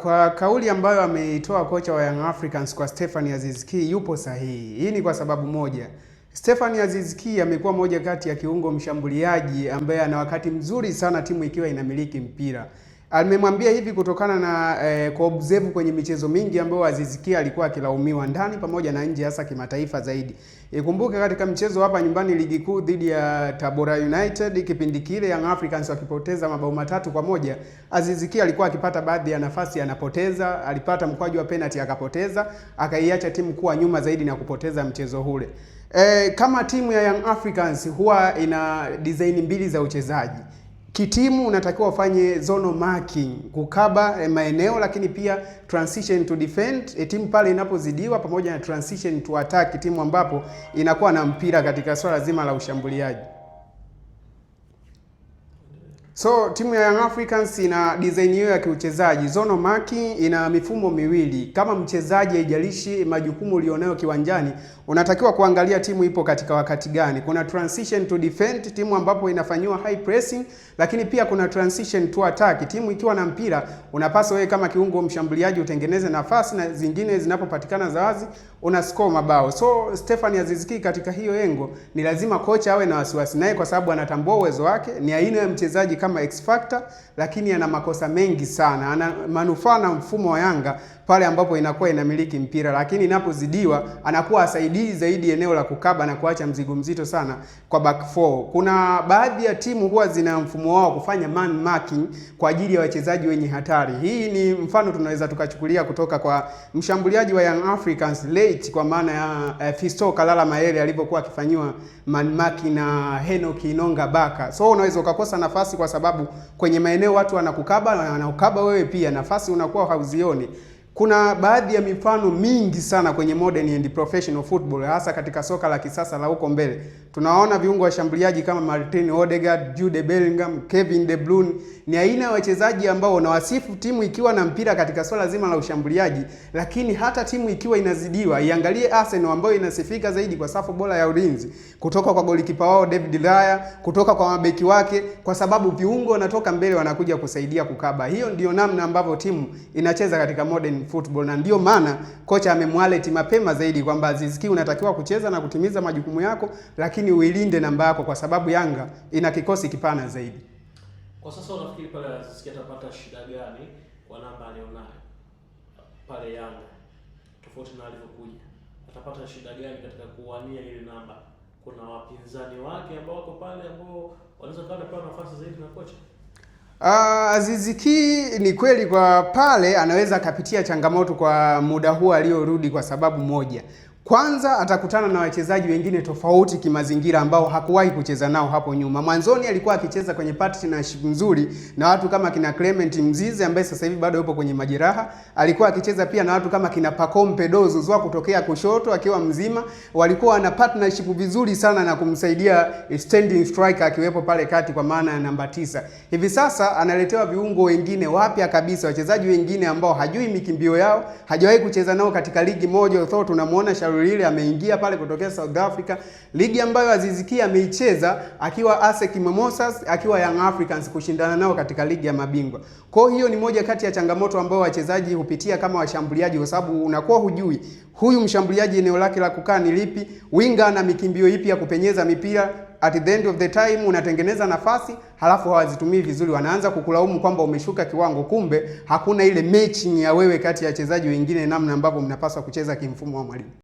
Kwa kauli ambayo ameitoa kocha wa Young Africans kwa Stephane Aziz Ki yupo sahihi. Hii ni kwa sababu moja. Stephane Aziz Ki amekuwa moja kati ya kiungo mshambuliaji ambaye ana wakati mzuri sana timu ikiwa inamiliki mpira. Amemwambia hivi kutokana na kwa observe kwenye michezo mingi ambayo Aziz Ki alikuwa akilaumiwa ndani pamoja na nje, hasa kimataifa zaidi. Ikumbuke katika mchezo hapa nyumbani ligi kuu dhidi ya Tabora United, kipindi kile Young Africans wakipoteza mabao 3-1, Aziz Ki alikuwa akipata baadhi ya nafasi anapoteza, alipata mkwaju wa penalty akapoteza, akaiacha timu kuwa nyuma zaidi na kupoteza mchezo ule. Kama timu ya Young Africans huwa ina design mbili za uchezaji. Kitimu unatakiwa ufanye zone marking, kukaba maeneo, lakini pia transition to defend timu pale inapozidiwa, pamoja na transition to attack timu ambapo inakuwa na mpira katika swala zima la ushambuliaji. So timu ya Young Africans ina design hiyo ya kiuchezaji. Zone marking ina mifumo miwili. Kama mchezaji, haijalishi majukumu ulionayo kiwanjani, unatakiwa kuangalia timu ipo katika wakati gani. Kuna transition to defend, timu ambapo inafanywa high pressing, lakini pia kuna transition to attack. Timu ikiwa na mpira, unapaswa wewe kama kiungo mshambuliaji utengeneze nafasi, na zingine zinapopatikana za wazi una score mabao. So Stephane Aziz Ki katika hiyo engo ni lazima kocha awe na wasiwasi naye, kwa sababu anatambua uwezo wake. Ni aina ya mchezaji kama X Factor, lakini ana makosa mengi sana. Ana manufaa na mfumo wa Yanga pale ambapo inakuwa inamiliki mpira, lakini inapozidiwa anakuwa asaidii zaidi eneo la kukaba na kuacha mzigo mzito sana kwa back four. Kuna baadhi ya timu huwa zina mfumo wao kufanya man marking kwa ajili ya wachezaji wenye hatari. Hii ni mfano tunaweza tukachukulia kutoka kwa mshambuliaji wa Young Africans late, kwa maana ya Fiston Kalala Mayele alivyokuwa akifanywa man marking na Henock Inonga Baka. So unaweza ukakosa nafasi kwa sababu kwenye maeneo watu wanakukaba na wanakukaba wewe pia, nafasi unakuwa hauzioni. Kuna baadhi ya mifano mingi sana kwenye modern and professional football, hasa katika soka la kisasa la huko mbele. Tunaona viungo washambuliaji kama Martin Odegaard, Jude Bellingham, Kevin De Bruyne. Ni aina ya wachezaji ambao wanawasifu timu ikiwa na mpira katika swala zima la ushambuliaji, lakini hata timu ikiwa inazidiwa. Iangalie Arsenal ambayo inasifika zaidi kwa safu bora ya ulinzi, kutoka kwa golikipa wao David Raya, kutoka kwa mabeki wake, kwa sababu viungo wanatoka mbele wanakuja kusaidia kukaba. Hiyo ndio namna ambavyo timu inacheza katika modern football, na ndio maana kocha amemwaleti mapema zaidi kwamba Aziz Ki unatakiwa kucheza na kutimiza majukumu yako, lakini uilinde namba yako, kwa sababu Yanga ina kikosi kipana zaidi. Kwa sasa unafikiri pale Aziz Ki atapata shida gani kwa namba alionayo pale Yanga, tofauti na alivyokuja? Atapata shida gani katika kuwania ile namba? Kuna wapinzani wake ambao wako pale ambao wanaweza kuwa nafasi zaidi na kocha? Aziz Ki ni kweli kwa pale anaweza akapitia changamoto kwa muda huu aliorudi, kwa sababu moja. Kwanza atakutana na wachezaji wengine tofauti kimazingira ambao hakuwahi kucheza nao hapo nyuma. Mwanzoni alikuwa akicheza kwenye partnership nzuri na watu kama kina Clement Mzize ambaye sasa hivi bado yupo kwenye majeraha. Alikuwa akicheza pia na watu kama kina Pacome Dozo kutokea kushoto akiwa mzima. Walikuwa na partnership vizuri sana na kumsaidia standing striker akiwepo pale kati kwa maana ya namba 9. Hivi sasa analetewa viungo wengine wapya kabisa, wachezaji wengine ambao hajui mikimbio yao, hajawahi kucheza nao katika ligi moja. Though tunamuona Lile ameingia pale kutokea South Africa, ligi ambayo Aziz Ki ameicheza akiwa ASEC Mimosas, akiwa Young Africans, kushindana nao katika ligi ya mabingwa. Kwa hiyo ni moja kati ya changamoto ambayo wachezaji hupitia kama washambuliaji, kwa sababu unakuwa hujui huyu mshambuliaji eneo lake la kukaa ni lipi, winga na mikimbio ipi ya kupenyeza mipira. At the end of the time unatengeneza nafasi, halafu hawazitumii vizuri, wanaanza kukulaumu kwamba umeshuka kiwango. Kumbe hakuna ile matching ya wewe kati ya wachezaji wengine, namna ambavyo mnapaswa kucheza kimfumo wa mwalimu.